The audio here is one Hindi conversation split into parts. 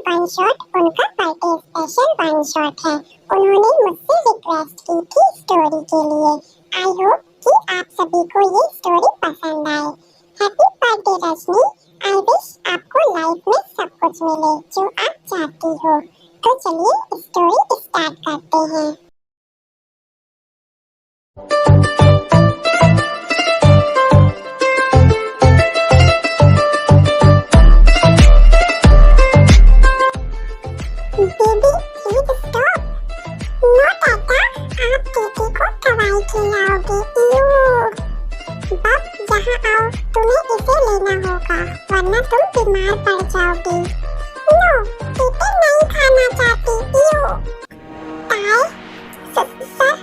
वन शॉट उनका बर्थडे स्पेशल वन शॉट है। उन्होंने मुझसे रिक्वेस्ट की थी स्टोरी के लिए। आई होप कि आप सभी को ये स्टोरी पसंद आए। Happy birthday Rajni. I wish आपको लाइफ में सब कुछ मिले जो आप चाहती हो। तो चलिए स्टोरी स्टार्ट करते हैं। Baby please stop. नो टाटा, आप बेटी को दवाई खिलाओगे। बब यहाँ आओ, तुम्हें इसे लेना होगा वरना तुम बीमार पड़ जाओगी। नो, बेटे नहीं खाना चाहती। ताई सर,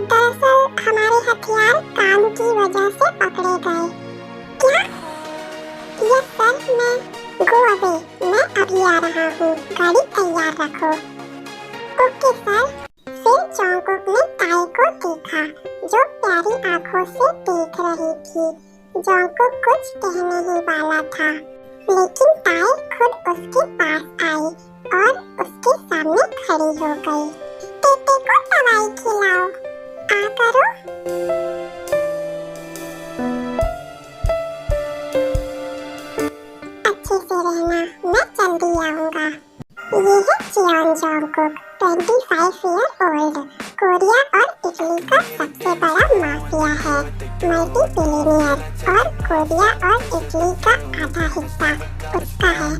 दरअसल हमारे हथियार काम की वजह से पकड़े गए। क्या? यस सर, मैं गो अवे, मैं अभी आ रहा हूँ, गाड़ी तैयार रखो। Okay sir. फिर जॉन्गकुक ने ताई को देखा जो प्यारी आंखों से देख रही थी। जॉन्गकुक कुछ कहने ही वाला था लेकिन ताई खुद उसके पास आई और उसके सामने खड़ी हो गई। बेटे को दवाई खिलाओ, आ करो। अच्छे से रहना, मैं जल्दी आऊंगा। ये है चियोन जॉन्गकुक, 25 ईयर ओल्ड, कोरिया और इटली का सबसे बड़ा माफिया है, मल्टी बिलियनियर, और कोरिया और इटली का आधा हिस्सा उसका है।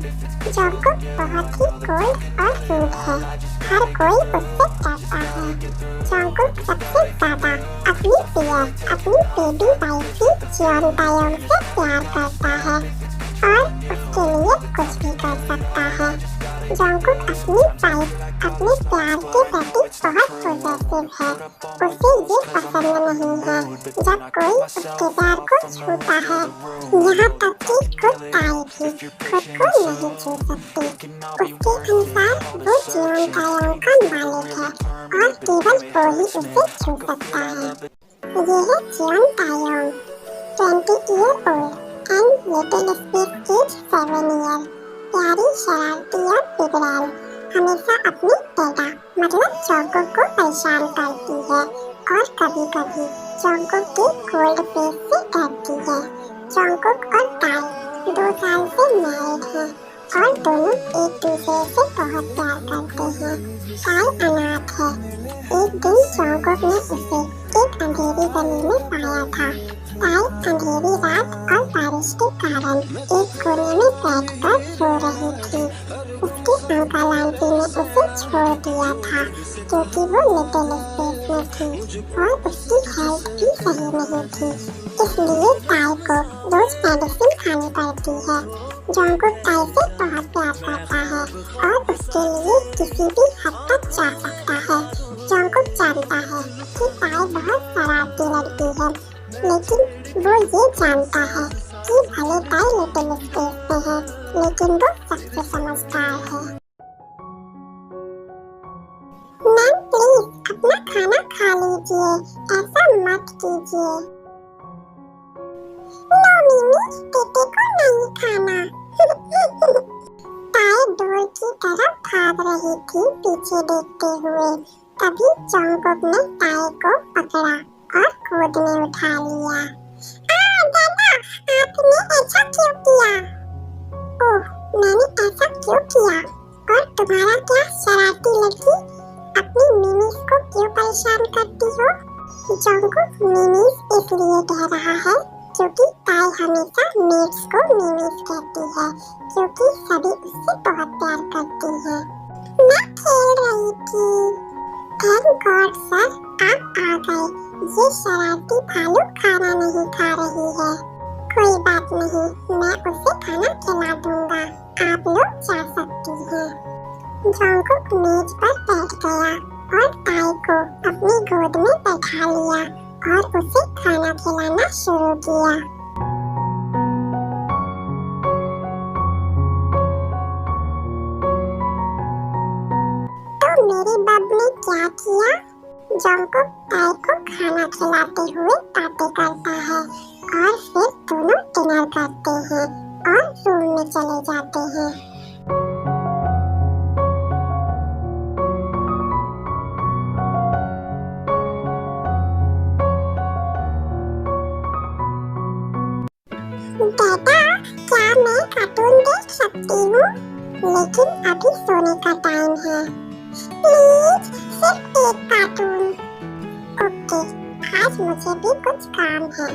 जॉन्गकुक बहुत ही कोल्ड और रूड है, हर कोई उससे डरता है। जॉन्गकुक सबसे ज्यादा अपनी पियर, अपनी बेबी वाइफी चियोन तायोंग से प्यार करता है और उसके लिए कुछ भी कर सकता है। जॉन्गकुक अपनी वाइफ, अपने प्यार के प्रति बहुत पॉजिटिव है। उसे ये पसंद नहीं है जब कोई उसके प्यार को छूता है, यहाँ तक कि खुद ताई भी खुद को नहीं छू सकती। उसके अनुसार वो चियोन तायोंग का मालिक है और केवल वो ही उसे छू सकता है। ये है Cheon Taeyong, 20 year old and little space as 7 year, प्यारी, शरारती और बिगड़ैल, हमेशा अपने डेटा मतलब जॉन्गकुक को परेशान करती है और कभी-कभी जॉन्गकुक के कोल्ड फेस से डरती है। जॉन्गकुक और ताई 2 साल से मैरिड हैं और दोनों एक दूसरे से बहुत प्यार करते हैं। ताई अनाथ है। एक दिन जॉन्गकुक ने उसे एक अंधेरी गली में पाया था। ताई अंधेरी रात और बारिश के कारण एक कोने में बैठकर सो रही थी। उसके अंकल आंटी ने उसे छोड़ दिया था क्योंकि वो लिटिल स्पेस में थी और उसकी हेल्थ भी सही नहीं थी, इसलिए ताई को रोज मेडिसिन खानी पड़ती है। जॉन्गकुक ताई से बहुत प्यार करता है और उसके लिए किसी भी हद तक जा सकता है। जॉन्गकुक जानता है कि ताई बहुत शरारती लड़की है, लेकिन वो ये जानता है कि भले ताई लिटिल स्पेस में है लेकिन वो सबसे समझदार है। मैम प्लीज अपना खाना खा लीजिए, ऐसा मत कीजिए। नो मिमी, बेटे को नहीं खाना। ताई डोर की तरफ भाग रही थी पीछे देखते हुए। तभी जॉन्गकुक ने ताई को पकड़ा और गोद में उठा लिया। दादा, आपने ऐसा क्यों किया? ओह, मैंने ऐसा क्यों किया? और तुम्हारा क्या शरारती लड़की, अपनी मिमीज को क्यों परेशान करती हो? जॉन्गकुक मिमीज इसलिए कह रहा है क्योंकि ताई हमेशा मेट्स को मिमीज कहती है क्योंकि सभी उससे बहुत प्यार करती हैं। मैं खेल रही थी। थैंक गॉड सर, आप आ गए। ये शरारती भालू खाना नहीं खा रही है। कोई बात नहीं, मैं उसे खाना खिला दूंगा, आप लोग जा सकती हैं। जॉन्गकुक मेज पर बैठ गया और ताई को अपनी गोद में बैठा लिया और उसे खाना खिलाना शुरू किया। तो मेरी बब ने क्या किया? जॉन्गकुक ताई को खाना खिलाते हुए बातें करता है और फिर दोनों डिनर करते हैं और रूम में चले जाते हैं। दादा, क्या मैं कार्टून देख सकती हूँ? लेकिन अभी सोने का टाइम है। प्लीज सिर्फ एक कार्टून। ओके, आज मुझे भी कुछ काम है,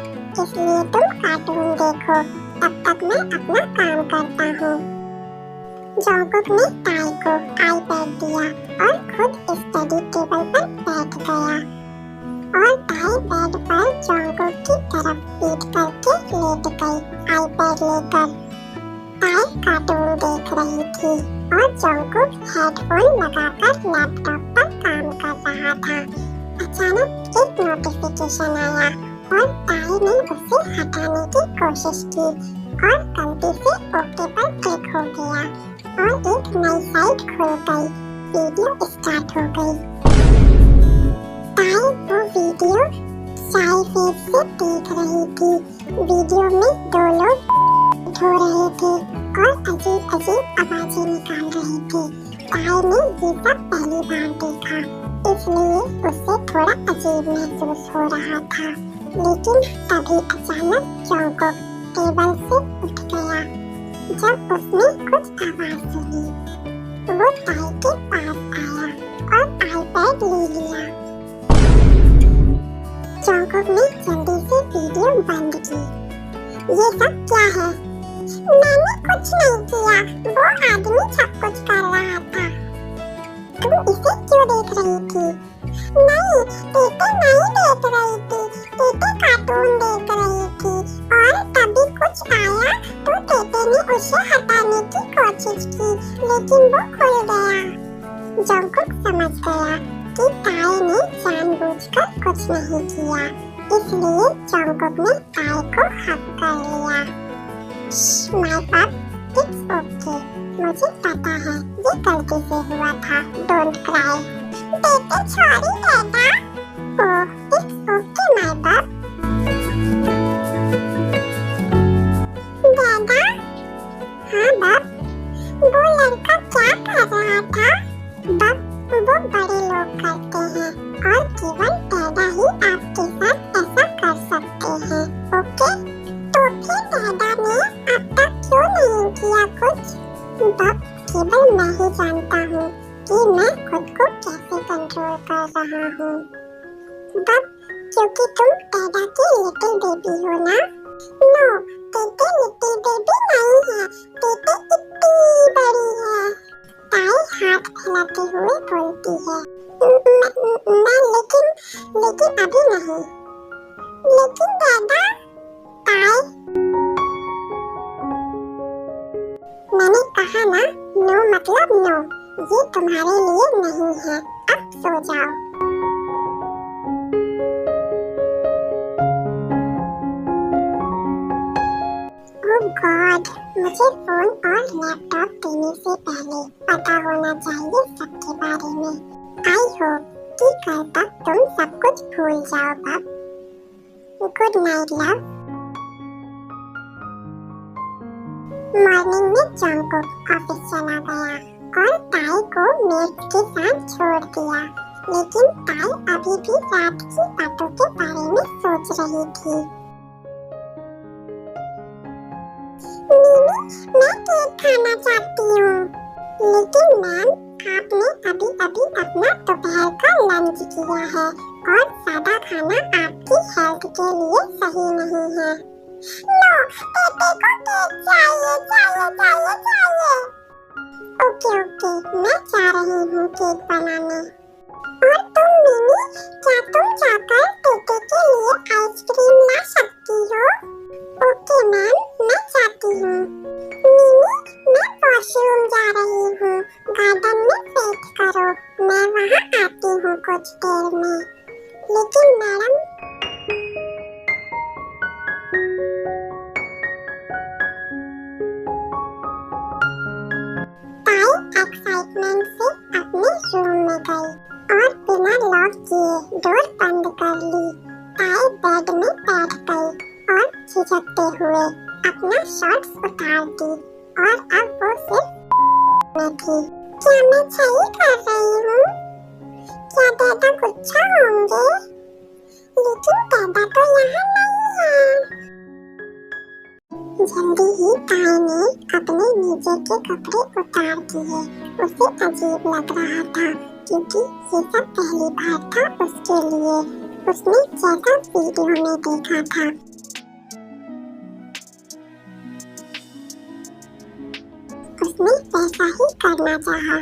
इसलिए तुम कार्टून देखो, तब तक मैं अपना काम करता हूँ। जॉन्गकुक ने टाई को आईपैड दिया और खुद स्टडी टेबल पर बैठ गया और टाई बेड पर जॉन्गकुक की तरफ पीठ करके लेट गई आईपैड लेकर। टाई कार्टून देख रही थी और जॉन्गकुक हेडफोन लगाकर लैपटॉप पर काम कर रहा था। अचानक एक नोटिफिकेशन आया और टाई ने उसे हटाने की कोशिश की और गलती से ओके पर क्लिक हो गया और एक नई साइट खुल गई। वीडियो स्टार्ट हो गई। टाई वो वीडियो शाय फेस से देख रही थी। वीडियो में दो लोग धो रहे थे और अजीब अजीब आवाजें निकाल रहे थे। टाई ने ये सब पहली बार देखा, इसलिए उसे थोड़ा अजीब महसूस हो रहा था। लेकिन तभी अचानक जॉन्गकुक टेबल से उठ गया। जब उसने कुछ आवाज सुनी, वो टाई के पास आया और आईपैड ले लिया। जॉन्गकुक ने जल्दी से वीडियो बंद की। ये सब क्या है? मैंने कुछ नहीं किया, वो आदमी सब कुछ कर रहा था। तुम इसे क्यों देख रही थी? नहीं, टीटी नहीं देख रही थी, टीटी कार्टून देख रही थी और तभी कुछ आया तो टीटी ने उसे हटाने की कोशिश की, लेकिन वो खुल गया। जॉन्गकुक समझ गया कि टाई ने जानबूझकर कुछ नहीं किया, इसलिए जॉन्गकुक ने टाई को हक कर लिया। माय पप, इट्स ओके, मुझे पता है ये गलती से हुआ था, डोंट क्राई। बेटे सॉरी दादा। ओह, इट्स ओके माय पप। दादा? हाँ बप, वो लड़का क्या कर रहा था? बप, वो बड़े लोग करते हैं और केवल दादा ही आपके साथ ऐसा कर सकते हैं, ओके? तो फिर दादा ने अब तक क्यों नहीं किया कुछ? बप, केवल मैं ही जानता हूँ कि मैं खुद को कैसे कंट्रोल कर रहा हूँ। बप, क्योंकि तुम दादा की लिटिल बेबी हो ना? नो, टीटी लिटिल बेबी नहीं है, टीटी इतनी बड़ी है। टाई हाथ फैलाते हुए बोलती है। मैं लेकिन अभी नहीं। लेकिन दादा? टाई, मैंने कहा ना, नो मतलब नो, ये तुम्हारे लिए नहीं है, अब सो जाओ। ओह गॉड, मुझे फोन और लैपटॉप देने से पहले पता होना चाहिए सबके बारे में। आई होप कि कल तक तुम सब कुछ भूल जाओ बप। Good night love. मॉर्निंग में जॉन्गकुक ऑफिस चला गया और टाई को मेट के साथ छोड़ दिया, लेकिन टाई अभी भी रात की बातों के बारे में सोच रही थी। मिमी, मैं केक खाना चाहती हूँ। लेकिन मैम, आपने अभी अभी अपना दोपहर का लंच किया है और सादा खाना आपकी हेल्थ के लिए सही नहीं है। नो, बेटे को केक चाहिए, चाहिए, चाहिए, चाहिए। ओके ओके, मैं जा रही हूँ केक बनाने। और तुम मिमी, क्या तुम जाकर बेटे के लिए आइसक्रीम ला सकती हो? ओके मैम, मैं जाती हूँ। मिमी, मैं वॉशरूम जा रही हूँ, गार्डन में वेट करो, मैं वहाँ आती हूँ कुछ देर में। लेकिन मैडम, टाई एक्साइटमेंट से अपने रूम में गई और बिना लॉक किए डोर बंद कर ली। टाई बेड में बैठ गई और झिझकते हुए अपना शॉर्ट्स उतार दी और अब वो सिर्फ में थी। क्या मैं सही कर रही हूँ? क्या दादा गुस्सा होंगे? लेकिन दादा तो यहाँ नहीं है। जल्दी ही ताई ने अपने नीचे के कपड़े उतार दिए। उसे अजीब लग रहा था क्योंकि ये सब पहली बार था उसके लिए। उसने जैसा वीडियो में देखा था उसने वैसा ही करना चाहा।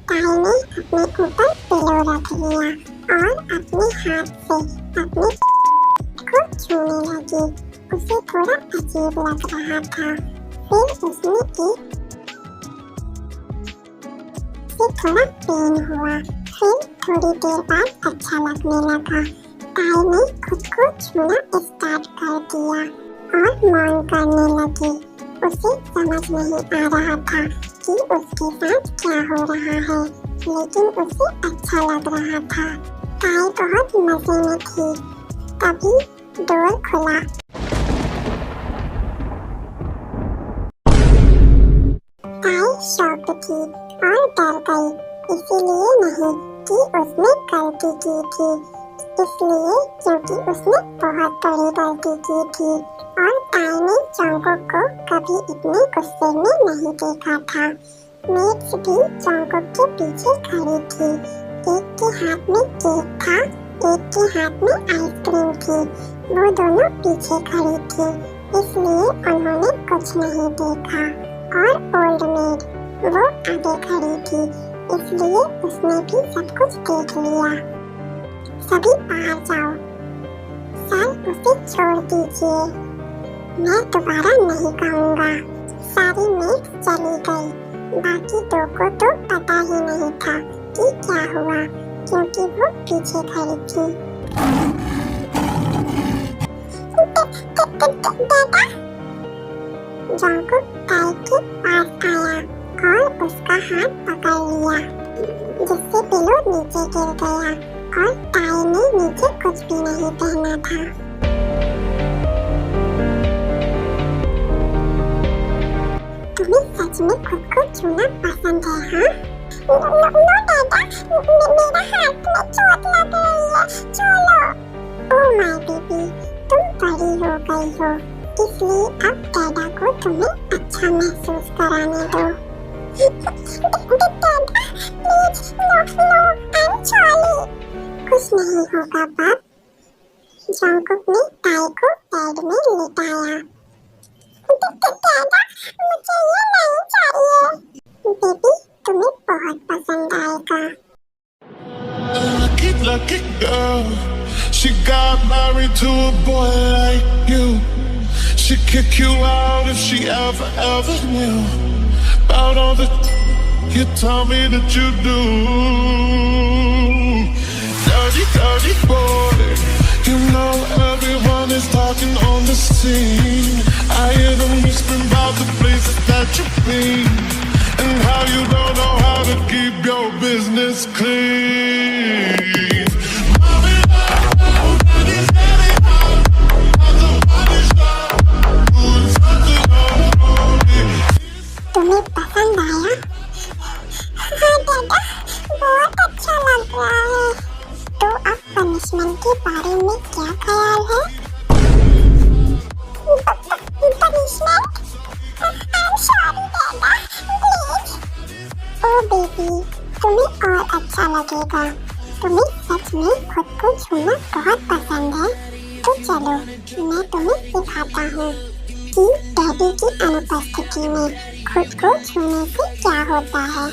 ताई ने अपने ऊपर पिलो रख लिया और अपने हाथ से अपने को छूने लगी। उसे थोड़ा अजीब लग रहा था। फिर उसने थोड़ा पेन हुआ। फिर थोड़ी देर बाद अच्छा लगने लगा। ताई ने खुद को छूना स्टार्ट कर दिया और मौन करने लगी। उसे समझ नहीं आ रहा था कि उसके साथ क्या हो रहा है, लेकिन उसे अच्छा लग रहा था। ताई बहुत मजे में थी। तभी डोर खुला। ताई शॉक्ड थी और डर गई, इसीलिए नहीं कि उसने गलती की थी, इसलिए क्योंकि उसने बहुत बड़ी गलती की थी। और ताई ने जंगकुक को कभी इतने गुस्से में नहीं देखा था। मेड्स भी जंगकुक के पीछे खड़ी थी। एक के हाथ में केक था, एक के हाथ में आइसक्रीम थी। वो दोनों पीछे खड़ी थी, इसलिए उन्होंने कुछ नहीं देखा। और ओल्ड मेड वो आगे खड़ी थी, इसलिए उसने भी सब कुछ देख लिया। सभी बाहर जाओ। सर उसे छोड़ दीजिए, मैं दोबारा नहीं कहूँगा। सारी मेड चली गई। बाकी दो को तो पता ही नहीं था कि क्या हुआ, क्योंकि वो पीछे खड़ी थी। दादा जंगकुक ताई के पास आया और उसका हाथ पकड़ लिया, जिससे पिलो नीचे गिर गया और ताई ने नीचे कुछ भी नहीं पहना था। तुम्हें सच में खुद को छूना पसंद है, हाँ? नो दादा, मेरा हाथ में चोट लग रही है, छोड़ो। ओह माय बेबी, तुम बड़ी हो गई हो, इसलिए अब दादा को तुम्हें अच्छा महसूस कराने दो। दादा please, no, I am sorry. कुछ नहीं होगा बाप। जंगकुक ने ताई को बेड में लिटाया। दादा मुझे ये नहीं चाहिए। बेबी तुम्हें बहुत पसंद आएगा। Lucky girl, she got married to a boy like you. She'd kick you out if she ever knew about all the you tell me that you do. Dirty boy, you know everyone is talking on the scene. I hear them whispering about the places that you've been and how you don't know how to keep your business clean. तुम्हें पसंद आया? हाँ दादा, बहुत अच्छा लग रहा है। तो अब पनिशमेंट के बारे में क्या ख्याल है? पनिशमेंट? I'm sorry दादा, प्लीज। ओ बेबी, तुम्हें और अच्छा लगेगा। तुम्हें सच में खुद को छूना बहुत पसंद है, तो चलो मैं तुम्हें सिखाता हूँ कि डैडी की अनुपस्थिति में खुद को छूने से क्या होता है।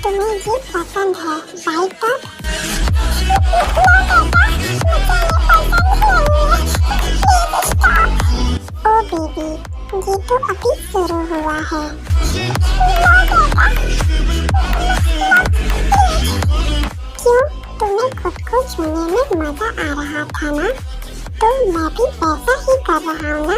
तुम्हें ये पसंद है राइट बाप? ओ बेबी, ये तो अभी शुरू हुआ है। क्यों, तुम्हें खुद को छूने में मजा आ रहा था ना? तो मैं भी वैसा ही कर रहा हूँ ना?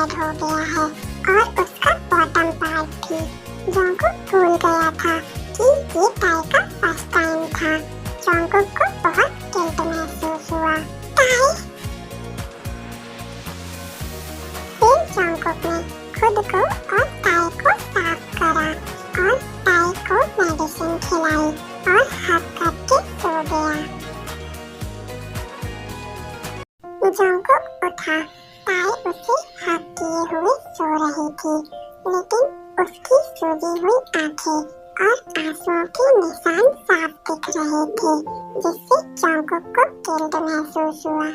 रेड हो गया है और उसका बॉटम पार्ट भी। जंगकुक भूल गया था कि ये टाई का फर्स्ट टाइम था। जंगकुक को बहुत गिल्ट महसूस हुआ। टाई। फिर जंगकुक ने खुद को और टाई को साफ करा और टाई को मेडिसिन खिलाई और हग करके सो गया। जंगकुक उठा। टाई उसे हग किए हुए सो रही थी, लेकिन उसकी सूजी हुई आंखें और आंसुओं के निशान साफ दिख रहे थे, जिससे जंगकुक को गिल्ट महसूस हुआ।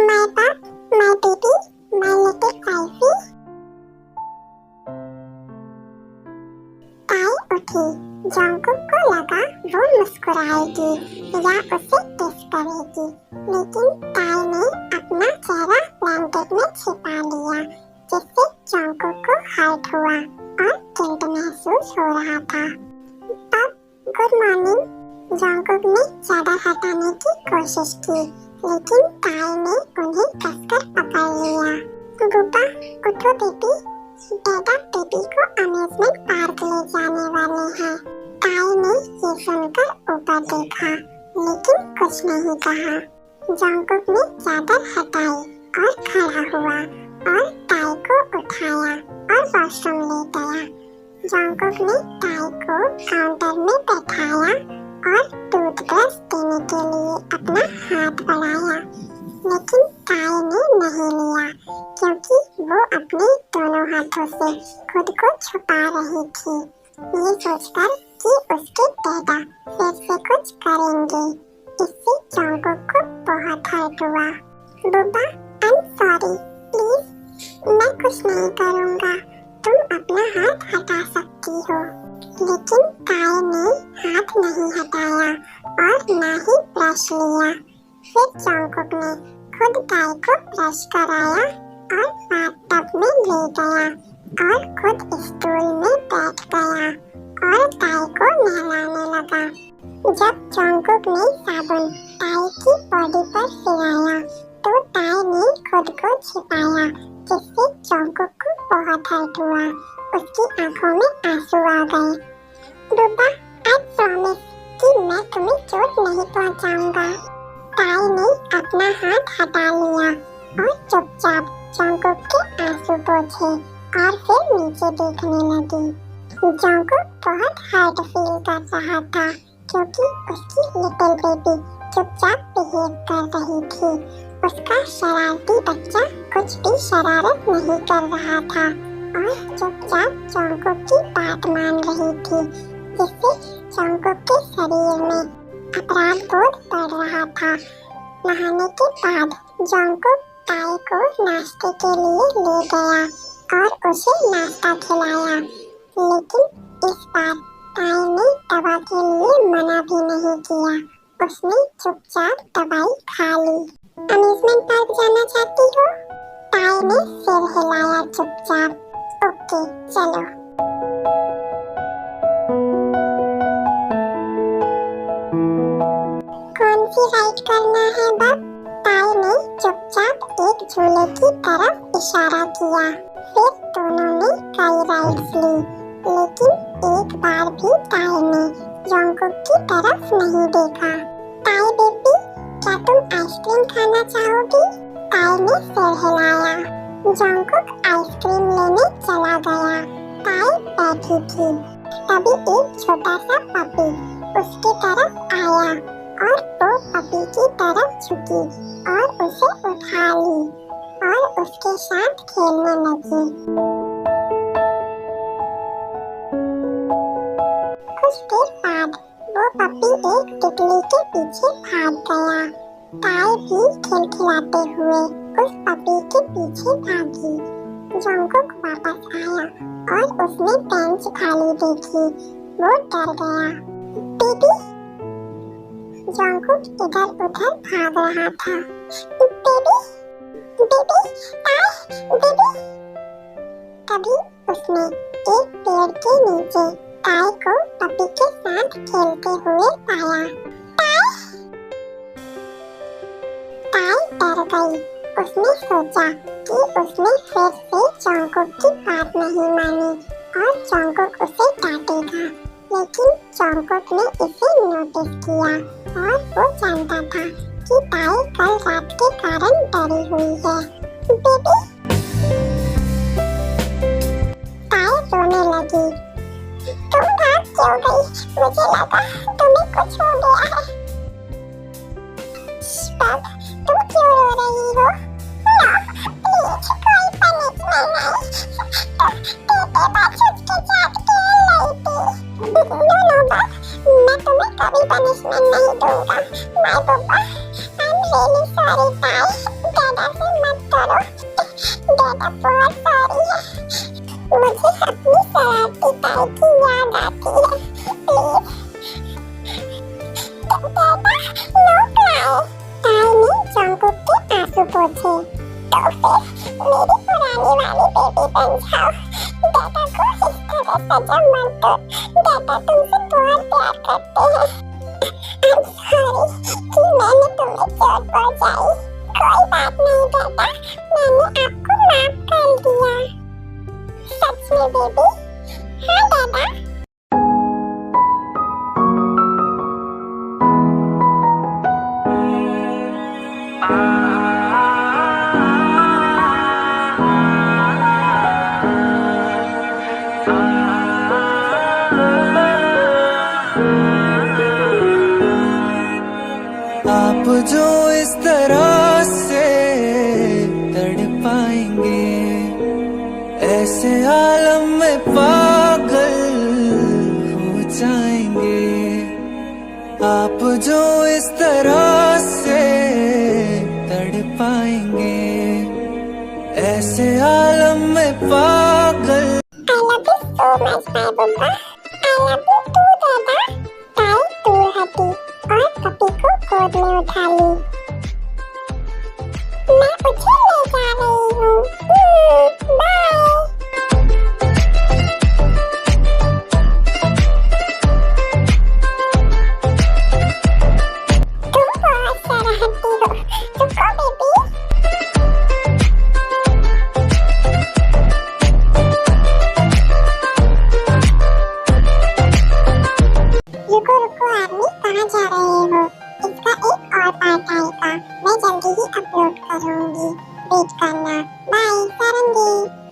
माय बाप, my baby, my little wifey. Tie उठी। जंगकुक को लगा वो मुस्कुराएगी या उसे किस करेगी, लेकिन टाई ने अपना चेहरा ब्लैंकेट में छिपा लिया, जिससे जंगकुक को हर्ट हुआ और गिल्ट महसूस हो रहा था। अब गुड मॉर्निंग। जंगकुक ने चादर हटाने की कोशिश की, लेकिन टाई ने उन्हें कसकर पकड़ लिया। बुबा उठो बेबी, डैडा बेबी को अम्यूजमेंट पार्क ले जाने वाले हैं। टाई ने ये सुनकर ऊपर देखा, लेकिन कुछ नहीं कहा। जंगकुक ने चादर हटाई और खड़ा हुआ और टाई को उठाया और वॉशरूम ले गया। जंगकुक ने टाई को काउंटर में बैठाया और टूथब्रश देने के लिए अपना हाथ बढ़ाया, लेकिन टाई ने नहीं लिया, क्योंकि वो अपने दोनों हाथों से खुद को छुपा रही थी, ये सोचकर कि उसके डैडा फिर से कुछ करेंगे। इससे जंगकुक को बहुत हर्ट हुआ। बुबा, आई एम सॉरी, प्लीज, मैं कुछ नहीं करूँगा, तुम अपना हाथ हटा सकती हो। लेकिन टाई ने हाथ नहीं हटाया और ना ही ब्रश लिया। फिर जंगकुक ने खुद टाई को ब्रश कराया और बाथटब में ले गया और खुद स्टूल में बैठ गया और टाई को नहलाने लगा। जब जंगकुक ने साबुन टाई की बॉडी पर फिराया, तो टाई ने खुद को छिपाया, जिससे जंगकुक को बहुत हर्ट हुआ। उसकी आंखों में आंसू आ गए। बुबा, आई प्रॉमिस कि मैं तुम्हें चोट नहीं पहुंचाऊंगा। टाई ने अपना हाथ हटा लिया और चुपचाप जंगकुक के आंसू पोंछे और फिर नीचे देखने लगी। जंगकुक बहुत हर्ट फील कर रहा था, क्योंकि उसकी लिटिल बेबी चुपचाप बिहेव कर रही थी। उसका शरारती बच्चा कुछ भी शरारत नहीं कर रहा था और चुपचाप जंगकुक की बात मान रही थी, जिससे जंगकुक के शरीर में अपराध बोध बढ़ रहा था। नहाने के बाद जंगकुक टाई को नाश्ते के लिए ले गया और उसे नाश्ता खिलाया, लेकिन इस बार टाई ने दवा के लिए मना भी नहीं किया। उसने चुपचाप दवाई खा ली। अम्यूजमेंट पार्क जाना चाहती हो? टाई ने सिर हिलाया चुपचाप। ओके, चलो। कौन सी राइड करना है बब? टाई ने चुपचाप एक झूले की तरफ इशारा किया। फिर दोनों ने कई राइड्स ली, लेकिन एक बार भी टाई ने जंगकुक की तरफ नहीं देखा। टाई बेबी, क्या तुम आइसक्रीम खाना चाहोगी? टाई ने सिर हिलाया। जंगकुक आइसक्रीम लेने चला गया। टाई बैठी थी। तभी एक छोटा सा पपी उसकी तरफ आया और वो पपी की तरफ झुकी और उसे उठा ली और उसके साथ खेलने लगी। कुछ देर बाद वो पपी एक तितली के पीछे भाग गया। टाई भी खिलखिलाते हुए उस पपी के पीछे भागी। जंगकुक वापस आया और उसने बेंच खाली देखी। वो डर गया। बेबी, जंगकुक इधर उधर भाग रहा था। Baby, baby, tie, baby. तभी उसने एक पेड़ के नीचे टाई को पपी के साथ खेलते हुए पाया। टाई डर गई उसने सोचा कि उसने फिर से जॉन्गकुक की बात नहीं मानी और जॉन्गकुक उसे डांटेगा, लेकिन जॉन्गकुक ने इसे नोटिस किया और वो जानता था कि ताई कल रात के कारण डरी हुई है। बेबी, ताई रोने लगी। तुम भाग क्यों गई? मुझे लगा तुम्हें कुछ हो गया है। बब, तुम क्यों रो रही हो? नो, प्लीज, कोई पनिशमेंट नहीं। बेटे बस उसके साथ खेल रही थी। नो बब, मैं तुम्हें कभी पनिशमेंट नहीं दूंगा। माय पापा, आई एम रियली सॉरी ताई। डैडा से मत करो। डैडा बहुत सॉरी है। मुझे अपनी शरारती ताई की याद आती है। Please dada, no cry. ताई ने जॉन्गकुक के आंसू पोंछे। तो फिर मेरी पुरानी वाली बेबी बन जाओ। डैडा को इस तरह सजा मत दो। डैडा तुमसे बहुत प्यार करते हैं। I'm sorry कि मैंने तुम्हें चोट पहुंचाई। कोई बात नहीं डैडा, मैंने आपको माफ कर दिया। सच में बेबी? हाँ डैडा। आप जो इस तरह से तड़पाएंगे, ऐसे आलम में पागल हो जाएंगे। आप जो इस तरह से तड़पाएंगे, ऐसे आलम में पागल। I love you so much my बुब्बा। I love you too डैडा। ताई दूर हटी और पपी को गोद में उठा ली। मैं उसे ले जा रही हूँ। बाय। तुम बहुत शरारती हो। रुको बेबी। रुको रुको आदमी, कहाँ जा रहे हो? इसका एक और पार्ट आएगा, मैं जल्दी ही अपलोड करूंगी। वेट करना। बाय सारंगी।